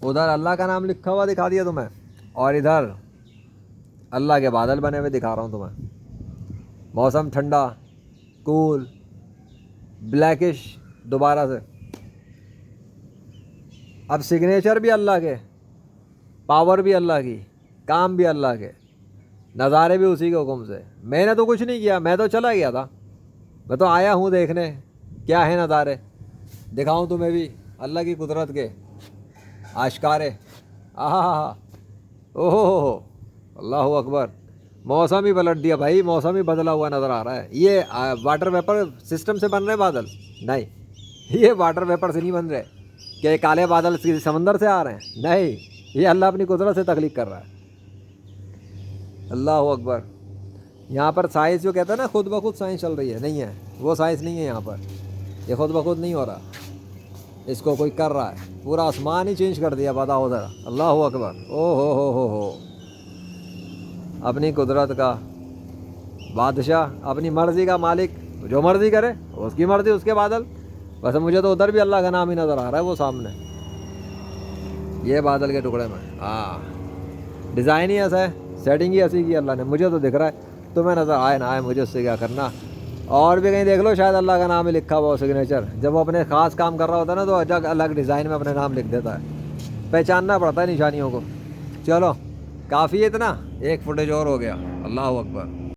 ادھر اللہ کا نام لکھا ہوا دکھا دیا تمہیں، اور ادھر اللہ کے بادل بنے ہوئے دکھا رہا ہوں تمہیں، موسم ٹھنڈا کول بلیکش دوبارہ سے۔ اب سگنیچر بھی اللہ کے، پاور بھی اللہ کی، کام بھی اللہ کے، نظارے بھی اسی کے حکم سے۔ میں نے تو کچھ نہیں کیا، میں تو چلا گیا تھا، میں تو آیا ہوں دیکھنے کیا ہے نظارے، دکھاؤں تمہیں بھی اللہ کی قدرت کے آشکارے۔ آہا، اوہ ہو، اللہ اکبر، موسم ہی پلٹ دیا بھائی، موسم ہی بدلا ہوا نظر آ رہا ہے۔ یہ واٹر ویپر سسٹم سے بن رہے بادل نہیں، یہ واٹر ویپر سے نہیں بن رہے کہ کالے بادل سمندر سے آ رہے ہیں، نہیں، یہ اللہ اپنی قدرت سے تخلیق کر رہا ہے۔ اللہ اکبر۔ یہاں پر سائنس جو کہتا ہے نا خود بخود سائنس چل رہی ہے، نہیں ہے، وہ سائنس نہیں ہے یہاں پر، یہ خود بخود نہیں ہو رہا، اس کو کوئی کر رہا ہے، پورا آسمان ہی چینج کر دیا، بتاؤ ذرا، اللہ اکبر، او ہو، اپنی قدرت کا بادشاہ، اپنی مرضی کا مالک، جو مرضی کرے اس کی مرضی، اس کے بادل۔ ویسے مجھے تو ادھر بھی اللہ کا نام ہی نظر آ رہا ہے، وہ سامنے یہ بادل کے ٹکڑے میں، ہاں، ڈیزائن ہی ایسا ہے، سیٹنگ ہی ایسی کی اللہ نے، مجھے تو دکھ رہا ہے، تمہیں نظر آئے نہ آئے مجھے اس سے کیا کرنا۔ اور بھی کہیں دیکھ لو، شاید اللہ کا نام ہی لکھا ہوا ہو سگنیچر، جب وہ اپنے خاص کام کر رہا ہوتا ہے نا تو الگ ڈیزائن میں اپنے نام لکھ دیتا ہے، پہچاننا پڑتا ہے نشانیوں کو۔ چلو کافی ہے اتنا، ایک فوٹیج اور ہو گیا، اللہ اکبر۔